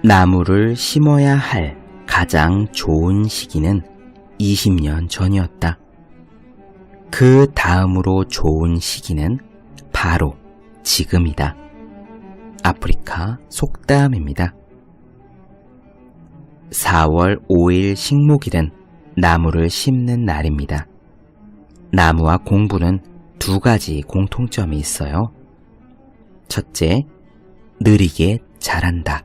나무를 심어야 할 가장 좋은 시기는 20년 전이었다. 그 다음으로 좋은 시기는 바로 지금이다. 아프리카 속담입니다. 4월 5일 식목일은 나무를 심는 날입니다. 나무와 공부는 두 가지 공통점이 있어요. 첫째, 느리게 자란다.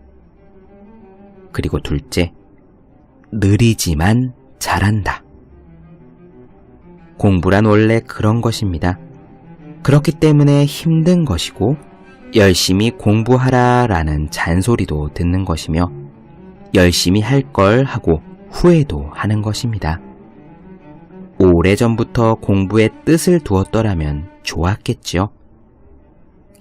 그리고 둘째, 느리지만 잘한다. 공부란 원래 그런 것입니다. 그렇기 때문에 힘든 것이고 열심히 공부하라 라는 잔소리도 듣는 것이며 열심히 할 걸 하고 후회도 하는 것입니다. 오래전부터 공부에 뜻을 두었더라면 좋았겠죠.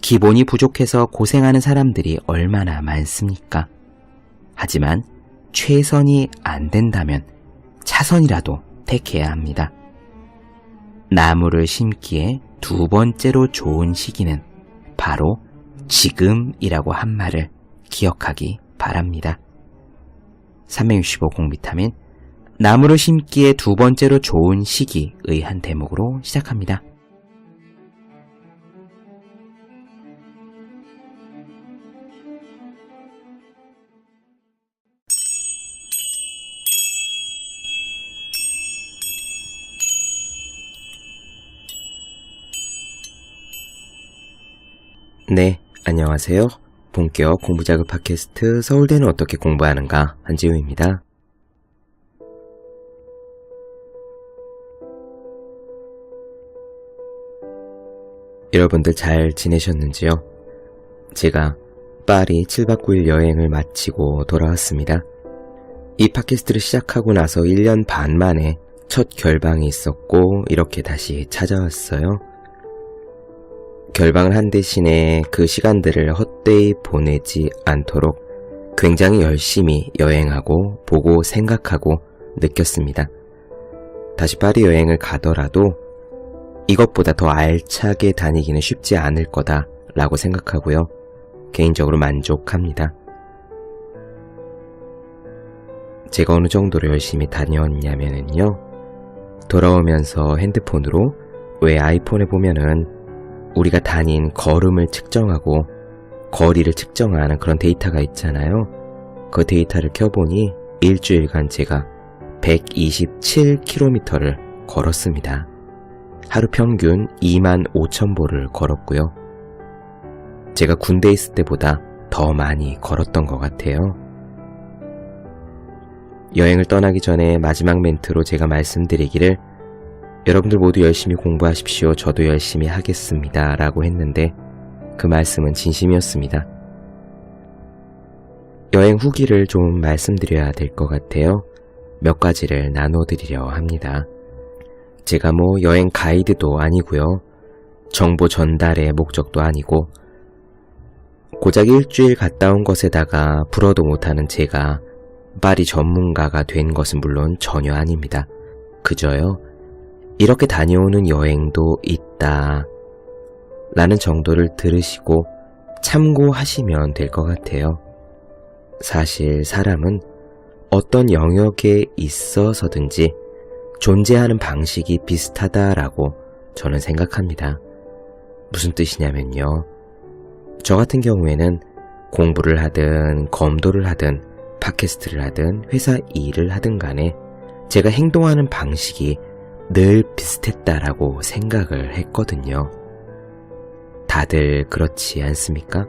기본이 부족해서 고생하는 사람들이 얼마나 많습니까? 하지만 최선이 안 된다면 차선이라도 택해야 합니다. 나무를 심기에 두 번째로 좋은 시기는 바로 지금이라고 한 말을 기억하기 바랍니다. 365 공비타민 나무를 심기에 두 번째로 좋은 시기의 한 대목으로 시작합니다. 네, 안녕하세요. 본격 공부자극 팟캐스트 서울대는 어떻게 공부하는가 한지우입니다. 여러분들 잘 지내셨는지요? 제가 파리 7박 9일 여행을 마치고 돌아왔습니다. 이 팟캐스트를 시작하고 나서 1년 반 만에 첫 결방이 있었고 이렇게 다시 찾아왔어요. 결방을 한 대신에 그 시간들을 헛되이 보내지 않도록 굉장히 열심히 여행하고 보고 생각하고 느꼈습니다. 다시 파리 여행을 가더라도 이것보다 더 알차게 다니기는 쉽지 않을 거다라고 생각하고요. 개인적으로 만족합니다. 제가 어느 정도로 열심히 다녔냐면요. 돌아오면서 핸드폰으로 왜 아이폰에 보면은 우리가 다닌 걸음을 측정하고 거리를 측정하는 그런 데이터가 있잖아요. 그 데이터를 켜보니 일주일간 제가 127km를 걸었습니다. 하루 평균 25,000보를 걸었고요. 제가 군대에 있을 때보다 더 많이 걸었던 것 같아요. 여행을 떠나기 전에 마지막 멘트로 제가 말씀드리기를 여러분들 모두 열심히 공부하십시오. 저도 열심히 하겠습니다. 라고 했는데 그 말씀은 진심이었습니다. 여행 후기를 좀 말씀드려야 될 것 같아요. 몇 가지를 나눠드리려 합니다. 제가 여행 가이드도 아니고요. 정보 전달의 목적도 아니고 고작 일주일 갔다 온 것에다가 불어도 못하는 제가 파리 전문가가 된 것은 물론 전혀 아닙니다. 그저요. 이렇게 다녀오는 여행도 있다 라는 정도를 들으시고 참고하시면 될 것 같아요. 사실 사람은 어떤 영역에 있어서든지 존재하는 방식이 비슷하다라고 저는 생각합니다. 무슨 뜻이냐면요. 저 같은 경우에는 공부를 하든 검도를 하든 팟캐스트를 하든 회사 일을 하든 간에 제가 행동하는 방식이 늘 비슷했다라고 생각을 했거든요. 다들 그렇지 않습니까?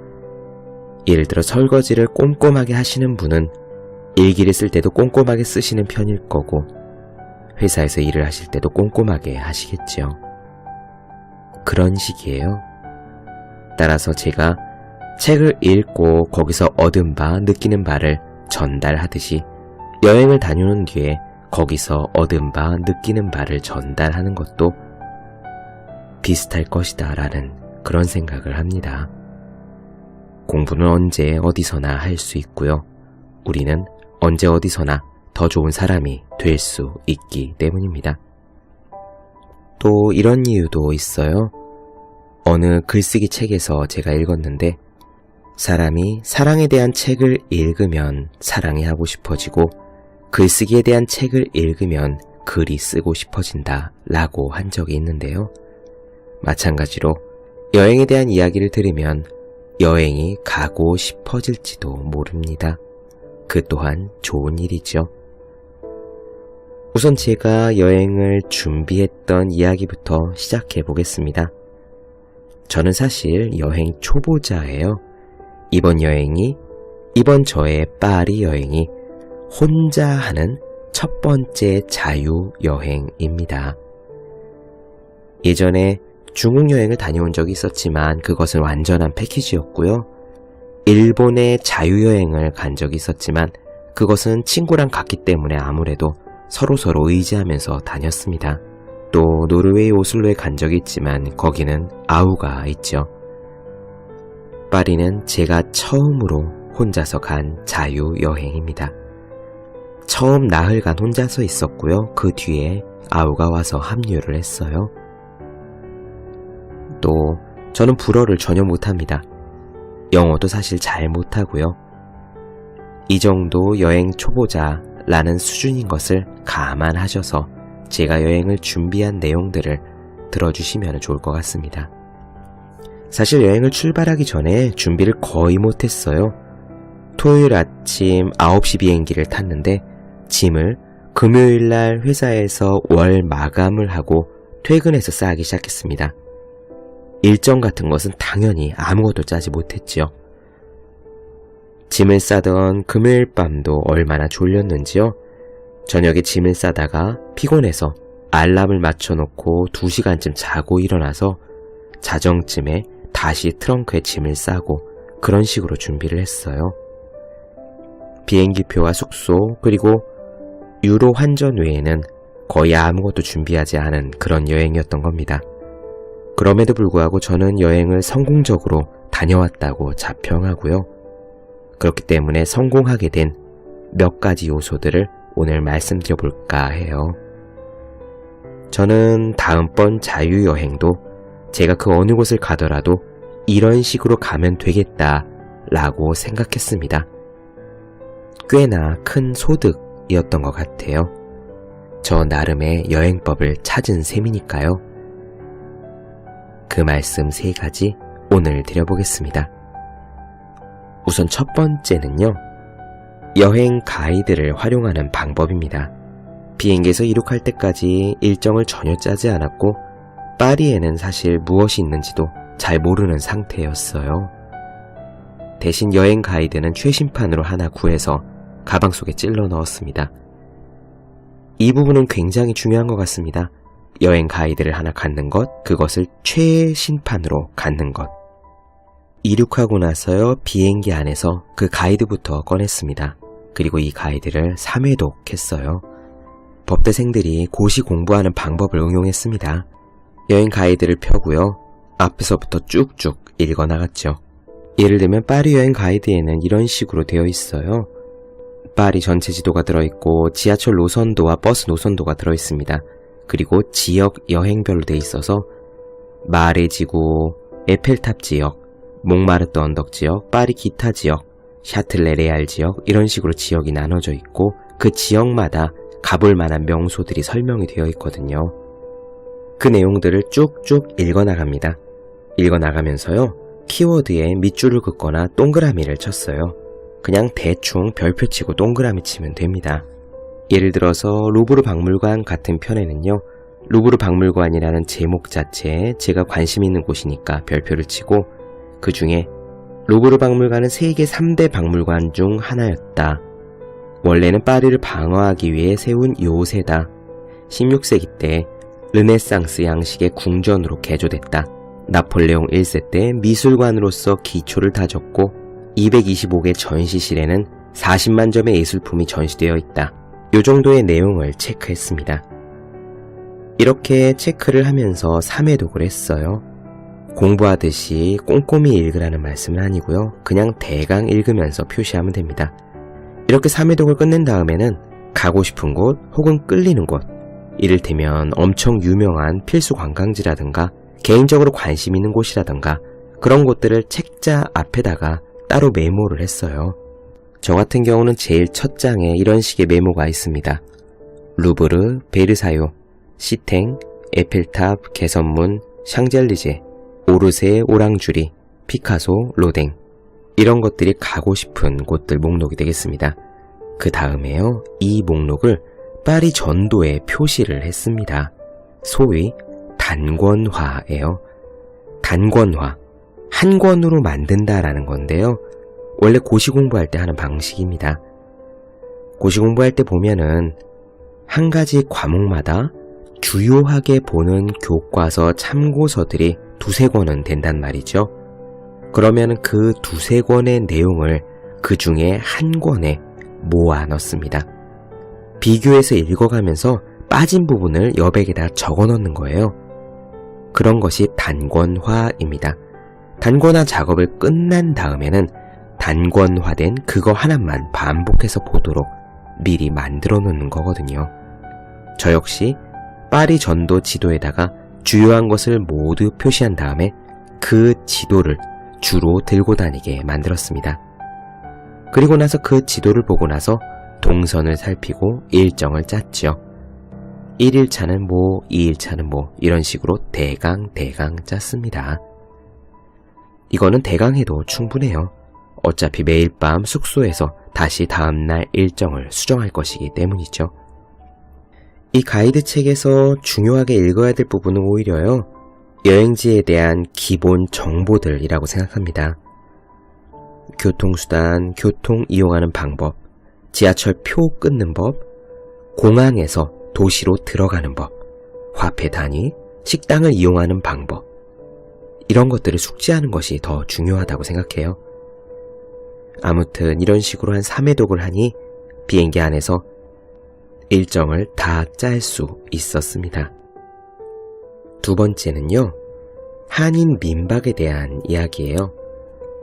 예를 들어 설거지를 꼼꼼하게 하시는 분은 일기를 쓸 때도 꼼꼼하게 쓰시는 편일 거고 회사에서 일을 하실 때도 꼼꼼하게 하시겠죠. 그런 식이에요. 따라서 제가 책을 읽고 거기서 얻은 바, 느끼는 바를 전달하듯이 여행을 다녀온 뒤에 거기서 얻은 바, 느끼는 바를 전달하는 것도 비슷할 것이다 라는 그런 생각을 합니다. 공부는 언제 어디서나 할 수 있고요. 우리는 언제 어디서나 더 좋은 사람이 될 수 있기 때문입니다. 또 이런 이유도 있어요. 어느 글쓰기 책에서 제가 읽었는데 사람이 사랑에 대한 책을 읽으면 사랑이 하고 싶어지고 글쓰기에 대한 책을 읽으면 글이 쓰고 싶어진다 라고 한 적이 있는데요. 마찬가지로 여행에 대한 이야기를 들으면 여행이 가고 싶어질지도 모릅니다. 그 또한 좋은 일이죠. 우선 제가 여행을 준비했던 이야기부터 시작해 보겠습니다. 저는 사실 여행 초보자예요. 이번 저의 파리 여행이 혼자 하는 첫 번째 자유여행입니다. 예전에 중국 여행을 다녀온 적이 있었지만 그것은 완전한 패키지였고요. 일본의 자유여행을 간 적이 있었지만 그것은 친구랑 갔기 때문에 아무래도 서로서로 의지하면서 다녔습니다. 또 노르웨이 오슬로에 간 적이 있지만 거기는 아우가 있죠. 파리는 제가 처음으로 혼자서 간 자유여행입니다. 처음 나흘간 혼자서 있었고요. 그 뒤에 아우가 와서 합류를 했어요. 또 저는 불어를 전혀 못합니다. 영어도 사실 잘 못하고요. 이 정도 여행 초보자라는 수준인 것을 감안하셔서 제가 여행을 준비한 내용들을 들어주시면 좋을 것 같습니다. 사실 여행을 출발하기 전에 준비를 거의 못했어요. 토요일 아침 9시 비행기를 탔는데 짐을 금요일날 회사에서 월 마감을 하고 퇴근해서 싸기 시작했습니다. 일정 같은 것은 당연히 아무것도 짜지 못했지요. 짐을 싸던 금요일 밤도 얼마나 졸렸는지요. 저녁에 짐을 싸다가 피곤해서 알람을 맞춰놓고 2시간쯤 자고 일어나서 자정쯤에 다시 트렁크에 짐을 싸고 그런 식으로 준비를 했어요. 비행기표와 숙소 그리고 유로 환전 외에는 거의 아무것도 준비하지 않은 그런 여행이었던 겁니다. 그럼에도 불구하고 저는 여행을 성공적으로 다녀왔다고 자평하고요. 그렇기 때문에 성공하게 된 몇 가지 요소들을 오늘 말씀드려 볼까 해요. 저는 다음번 자유여행도 제가 그 어느 곳을 가더라도 이런 식으로 가면 되겠다라고 생각했습니다. 꽤나 큰 소득이었던 것 같아요. 저 나름의 여행법을 찾은 셈이니까요. 그 말씀 3가지 오늘 드려보겠습니다. 우선 첫 번째는요. 여행 가이드를 활용하는 방법입니다. 비행기에서 이륙할 때까지 일정을 전혀 짜지 않았고 파리에는 사실 무엇이 있는지도 잘 모르는 상태였어요. 대신 여행 가이드는 최신판으로 하나 구해서 가방 속에 찔러 넣었습니다. 이 부분은 굉장히 중요한 것 같습니다. 여행 가이드를 하나 갖는 것, 그것을 최신판으로 갖는 것. 이륙하고 나서요, 비행기 안에서 그 가이드부터 꺼냈습니다. 그리고 이 가이드를 3회독했어요. 법대생들이 고시 공부하는 방법을 응용했습니다. 여행 가이드를 펴고요, 앞에서부터 쭉쭉 읽어나갔죠. 예를 들면 파리 여행 가이드에는 이런 식으로 되어 있어요. 파리 전체 지도가 들어있고 지하철 노선도와 버스 노선도가 들어있습니다. 그리고 지역 여행별로 되어 있어서 마레 지구, 에펠탑 지역, 몽마르트 언덕 지역, 파리 기타 지역, 샤틀레 레알 지역 이런 식으로 지역이 나눠져 있고 그 지역마다 가볼 만한 명소들이 설명이 되어 있거든요. 그 내용들을 쭉쭉 읽어나갑니다. 읽어나가면서요, 키워드에 밑줄을 긋거나 동그라미를 쳤어요. 그냥 대충 별표 치고 동그라미 치면 됩니다. 예를 들어서 루브르 박물관 같은 편에는요, 루브르 박물관이라는 제목 자체에 제가 관심 있는 곳이니까 별표를 치고 그 중에 루브르 박물관은 세계 3대 박물관 중 하나였다. 원래는 파리를 방어하기 위해 세운 요새다. 16세기 때 르네상스 양식의 궁전으로 개조됐다. 나폴레옹 1세 때 미술관으로서 기초를 다졌고 225개 전시실에는 40만 점의 예술품이 전시되어 있다. 요 정도의 내용을 체크했습니다. 이렇게 체크를 하면서 3회독을 했어요. 공부하듯이 꼼꼼히 읽으라는 말씀은 아니고요. 그냥 대강 읽으면서 표시하면 됩니다. 이렇게 3회독을 끝낸 다음에는 가고 싶은 곳 혹은 끌리는 곳, 이를테면 엄청 유명한 필수 관광지라든가 개인적으로 관심 있는 곳이라든가 그런 곳들을 책자 앞에다가 따로 메모를 했어요. 저 같은 경우는 제일 첫 장에 이런 식의 메모가 있습니다. 루브르, 베르사유, 시탱, 에펠탑, 개선문, 샹젤리제, 오르세, 오랑주리, 피카소, 로댕, 이런 것들이 가고 싶은 곳들 목록이 되겠습니다. 그 다음에요, 이 목록을 파리 전도에 표시를 했습니다. 소위 단권화예요. 단권화, 한 권으로 만든다라는 건데요. 원래 고시 공부할 때 하는 방식입니다. 고시 공부할 때 보면은 한 가지 과목마다 주요하게 보는 교과서 참고서들이 두세 권은 된단 말이죠. 그러면은 그 두세 권의 내용을 그 중에 한 권에 모아 넣습니다. 비교해서 읽어가면서 빠진 부분을 여백에다 적어 넣는 거예요. 그런 것이 단권화입니다. 단권화 작업을 끝난 다음에는 단권화된 그거 하나만 반복해서 보도록 미리 만들어 놓는 거거든요. 저 역시 파리 전도 지도에다가 주요한 것을 모두 표시한 다음에 그 지도를 주로 들고 다니게 만들었습니다. 그리고 나서 그 지도를 보고 나서 동선을 살피고 일정을 짰죠. 1일차는 뭐, 2일차는 뭐, 이런 식으로 대강 짰습니다. 이거는 대강 해도 충분해요. 어차피 매일 밤 숙소에서 다시 다음날 일정을 수정할 것이기 때문이죠. 이 가이드 책에서 중요하게 읽어야 될 부분은 오히려요, 여행지에 대한 기본 정보들이라고 생각합니다. 교통수단, 교통 이용하는 방법, 지하철 표 끊는 법, 공항에서 도시로 들어가는 법, 화폐 단위, 식당을 이용하는 방법, 이런 것들을 숙지하는 것이 더 중요하다고 생각해요. 아무튼 이런 식으로 한 3회독을 하니 비행기 안에서 일정을 다 짤 수 있었습니다. 두 번째는요, 한인 민박에 대한 이야기예요.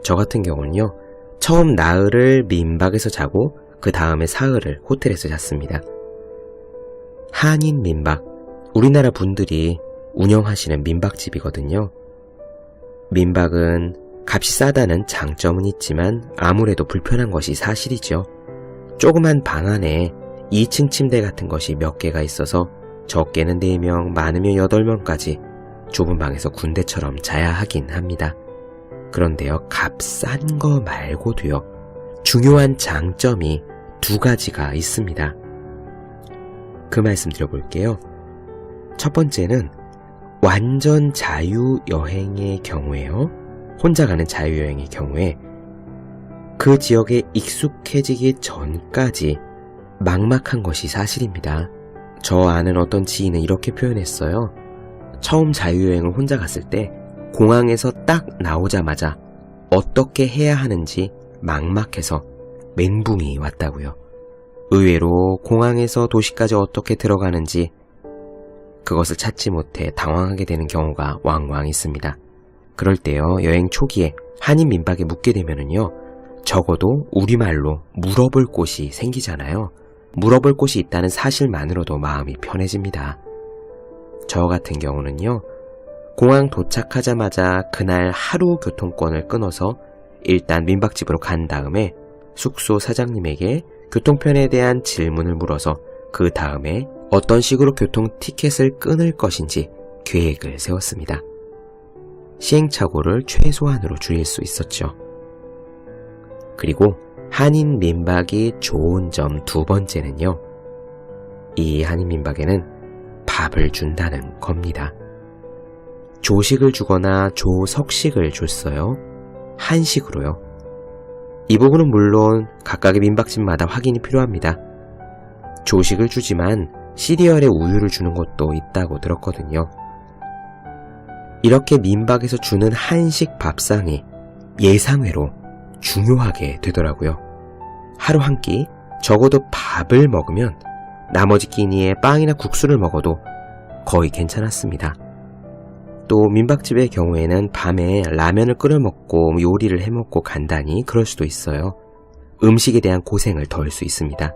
저 같은 경우는요, 처음 나흘을 민박에서 자고 그 다음에 사흘을 호텔에서 잤습니다. 한인 민박, 우리나라 분들이 운영하시는 민박집이거든요. 민박은 값이 싸다는 장점은 있지만 아무래도 불편한 것이 사실이죠. 조그만 방 안에 2층 침대 같은 것이 몇 개가 있어서 적게는 4명, 많으면 8명까지 좁은 방에서 군대처럼 자야 하긴 합니다. 그런데요, 값 싼 거 말고도요, 중요한 장점이 2가지가 있습니다. 그 말씀 드려볼게요. 첫 번째는 완전 자유여행의 경우에요, 혼자 가는 자유여행의 경우에 그 지역에 익숙해지기 전까지 막막한 것이 사실입니다. 저 아는 어떤 지인은 이렇게 표현했어요. 처음 자유여행을 혼자 갔을 때 공항에서 딱 나오자마자 어떻게 해야 하는지 막막해서 멘붕이 왔다고요. 의외로 공항에서 도시까지 어떻게 들어가는지 그것을 찾지 못해 당황하게 되는 경우가 왕왕 있습니다. 그럴 때요, 여행 초기에 한인 민박에 묵게 되면은요, 적어도 우리말로 물어볼 곳이 생기잖아요. 물어볼 곳이 있다는 사실만으로도 마음이 편해집니다. 저 같은 경우는요, 공항 도착하자마자 그날 하루 교통권을 끊어서 일단 민박집으로 간 다음에 숙소 사장님에게 교통편에 대한 질문을 물어서 그 다음에 어떤 식으로 교통 티켓을 끊을 것인지 계획을 세웠습니다. 시행착오를 최소한으로 줄일 수 있었죠. 그리고 한인 민박이 좋은 점 2번째는요, 이 한인 민박에는 밥을 준다는 겁니다. 조식을 주거나 조석식을 줬어요. 한식으로요. 이 부분은 물론 각각의 민박집마다 확인이 필요합니다. 조식을 주지만 시리얼에 우유를 주는 것도 있다고 들었거든요. 이렇게 민박에서 주는 한식 밥상이 예상외로 중요하게 되더라고요. 하루 한 끼 적어도 밥을 먹으면 나머지 끼니에 빵이나 국수를 먹어도 거의 괜찮았습니다. 또 민박집의 경우에는 밤에 라면을 끓여 먹고 요리를 해 먹고 간다니 그럴 수도 있어요. 음식에 대한 고생을 덜 수 있습니다.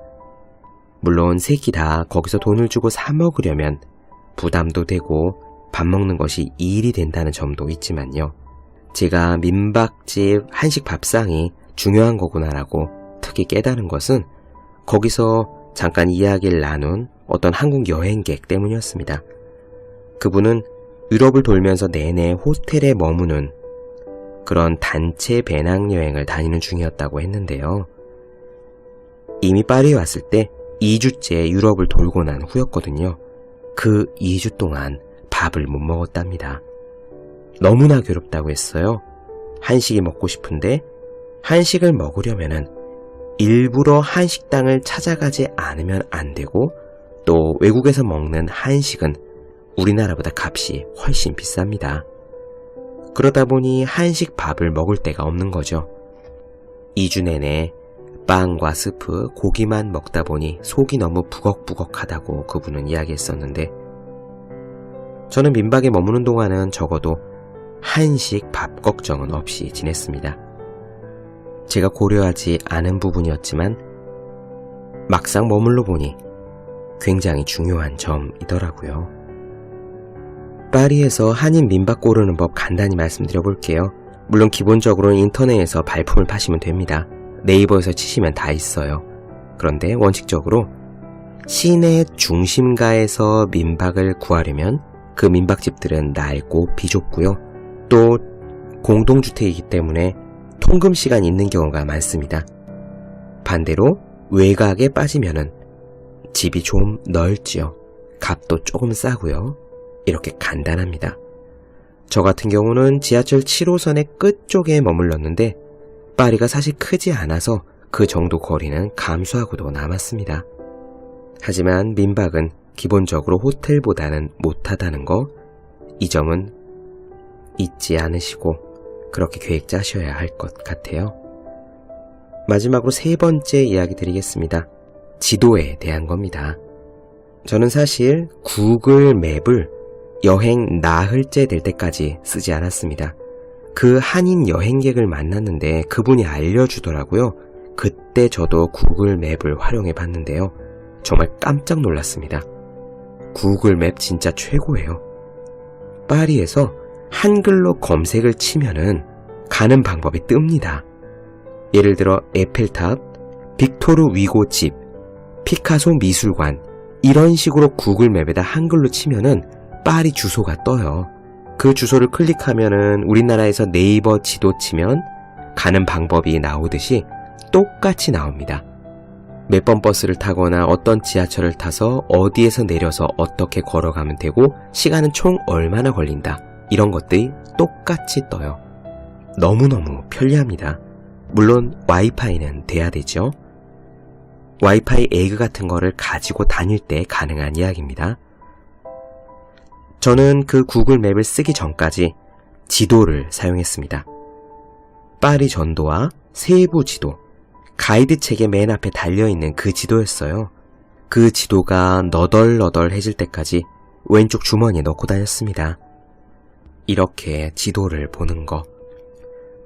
물론 세 끼 다 거기서 돈을 주고 사 먹으려면 부담도 되고 밥 먹는 것이 일이 된다는 점도 있지만요. 제가 민박집 한식 밥상이 중요한 거구나라고 특히 깨달은 것은 거기서 잠깐 이야기를 나눈 어떤 한국 여행객 때문이었습니다. 그분은 유럽을 돌면서 내내 호텔에 머무는 그런 단체 배낭여행을 다니는 중이었다고 했는데요. 이미 파리에 왔을 때 2주째 유럽을 돌고 난 후였거든요. 그 2주 동안 밥을 못 먹었답니다. 너무나 괴롭다고 했어요. 한식이 먹고 싶은데 한식을 먹으려면은 일부러 한식당을 찾아가지 않으면 안 되고 또 외국에서 먹는 한식은 우리나라보다 값이 훨씬 비쌉니다. 그러다 보니 한식 밥을 먹을 데가 없는 거죠. 2주 내내 빵과 스프, 고기만 먹다 보니 속이 너무 부걱부걱하다고 그분은 이야기했었는데 저는 민박에 머무는 동안은 적어도 한식 밥 걱정은 없이 지냈습니다. 제가 고려하지 않은 부분이었지만 막상 머물러 보니 굉장히 중요한 점이더라고요. 파리에서 한인 민박 고르는 법 간단히 말씀드려 볼게요. 물론 기본적으로는 인터넷에서 발품을 파시면 됩니다. 네이버에서 치시면 다 있어요. 그런데 원칙적으로 시내 중심가에서 민박을 구하려면 그 민박집들은 낡고 비좁고요. 또 공동주택이기 때문에 통금 시간이 있는 경우가 많습니다. 반대로 외곽에 빠지면은 집이 좀 넓지요. 값도 조금 싸고요. 이렇게 간단합니다. 저 같은 경우는 지하철 7호선의 끝쪽에 머물렀는데 파리가 사실 크지 않아서 그 정도 거리는 감수하고도 남았습니다. 하지만 민박은 기본적으로 호텔보다는 못하다는 거, 이 점은 잊지 않으시고 그렇게 계획 짜셔야 할 것 같아요. 마지막으로 세 번째 이야기 드리겠습니다. 지도에 대한 겁니다. 저는 사실 구글 맵을 여행 나흘째 될 때까지 쓰지 않았습니다. 그 한인 여행객을 만났는데 그분이 알려주더라고요. 그때 저도 구글 맵을 활용해 봤는데요. 정말 깜짝 놀랐습니다. 구글 맵 진짜 최고예요. 파리에서 한글로 검색을 치면은 가는 방법이 뜹니다. 예를 들어 에펠탑, 빅토르 위고 집, 피카소 미술관 이런 식으로 구글 맵에다 한글로 치면은 파리 주소가 떠요. 그 주소를 클릭하면은 우리나라에서 네이버 지도 치면 가는 방법이 나오듯이 똑같이 나옵니다. 몇 번 버스를 타거나 어떤 지하철을 타서 어디에서 내려서 어떻게 걸어가면 되고 시간은 총 얼마나 걸린다. 이런 것들이 똑같이 떠요. 너무너무 편리합니다. 물론 와이파이는 돼야 되죠. 와이파이 에그 같은 거를 가지고 다닐 때 가능한 이야기입니다. 저는 그 구글 맵을 쓰기 전까지 지도를 사용했습니다. 파리 전도와 세부 지도, 가이드 책의 맨 앞에 달려있는 그 지도였어요. 그 지도가 너덜너덜해질 때까지 왼쪽 주머니에 넣고 다녔습니다. 이렇게 지도를 보는 거,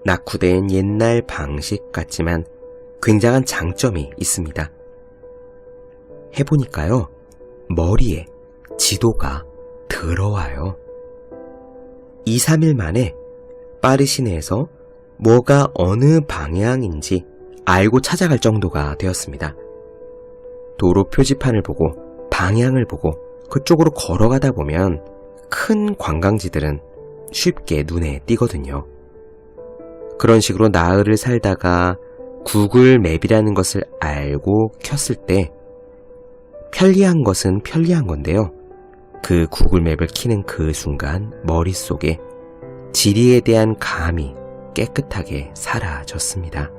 낙후된 옛날 방식 같지만 굉장한 장점이 있습니다. 해보니까요, 머리에 지도가 들어와요. 2, 3일 만에 파리 시내에서 뭐가 어느 방향인지 알고 찾아갈 정도가 되었습니다. 도로 표지판을 보고 방향을 보고 그쪽으로 걸어가다 보면 큰 관광지들은 쉽게 눈에 띄거든요. 그런 식으로 나흘을 살다가 구글 맵이라는 것을 알고 켰을 때 편리한 것은 편리한 건데요. 그 구글 맵을 키는 그 순간 머릿속에 지리에 대한 감이 깨끗하게 사라졌습니다.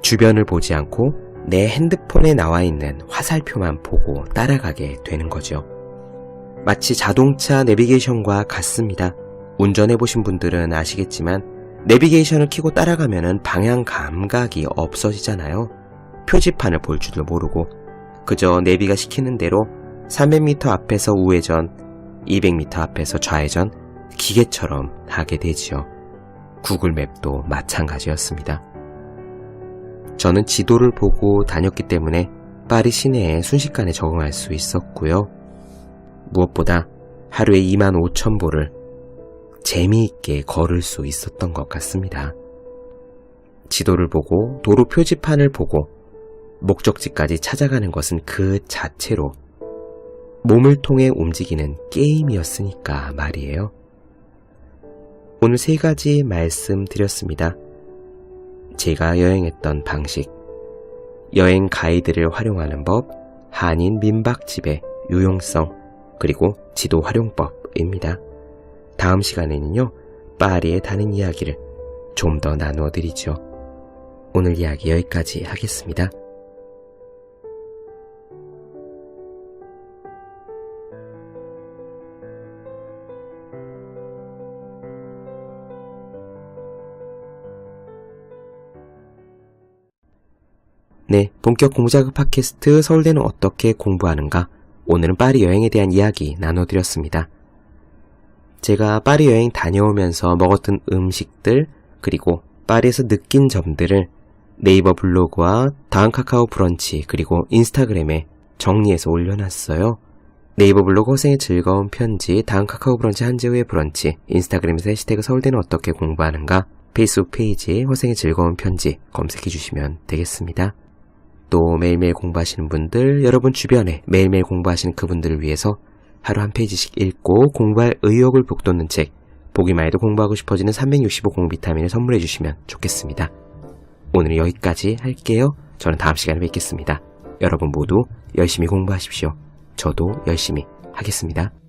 주변을 보지 않고 내 핸드폰에 나와 있는 화살표만 보고 따라가게 되는 거죠. 마치 자동차 내비게이션과 같습니다. 운전해보신 분들은 아시겠지만 내비게이션을 켜고 따라가면 방향 감각이 없어지잖아요. 표지판을 볼 줄도 모르고 그저 내비가 시키는 대로 300m 앞에서 우회전, 200m 앞에서 좌회전, 기계처럼 하게 되지요. 구글 맵도 마찬가지였습니다. 저는 지도를 보고 다녔기 때문에 파리 시내에 순식간에 적응할 수 있었고요. 무엇보다 하루에 25,000보를 재미있게 걸을 수 있었던 것 같습니다. 지도를 보고 도로 표지판을 보고 목적지까지 찾아가는 것은 그 자체로 몸을 통해 움직이는 게임이었으니까 말이에요. 오늘 3가지 말씀드렸습니다. 제가 여행했던 방식, 여행 가이드를 활용하는 법, 한인 민박집의 유용성, 그리고 지도 활용법입니다. 다음 시간에는요, 파리에 다닌 이야기를 좀 더 나누어 드리죠. 오늘 이야기 여기까지 하겠습니다. 네, 본격 공부자극 팟캐스트 서울대는 어떻게 공부하는가? 오늘은 파리 여행에 대한 이야기 나눠드렸습니다. 제가 파리 여행 다녀오면서 먹었던 음식들, 그리고 파리에서 느낀 점들을 네이버 블로그와 다음 카카오 브런치, 그리고 인스타그램에 정리해서 올려놨어요. 네이버 블로그 허생의 즐거운 편지, 다음 카카오 브런치 한재우의 브런치, 인스타그램에서 해시태그 서울대는 어떻게 공부하는가, 페이스북 페이지에 허생의 즐거운 편지 검색해주시면 되겠습니다. 또 매일매일 공부하시는 분들, 여러분 주변에 매일매일 공부하시는 그분들을 위해서 하루 한 페이지씩 읽고 공부할 의욕을 북돋는 책, 보기만 해도 공부하고 싶어지는 365 공비타민을 선물해 주시면 좋겠습니다. 오늘은 여기까지 할게요. 저는 다음 시간에 뵙겠습니다. 여러분 모두 열심히 공부하십시오. 저도 열심히 하겠습니다.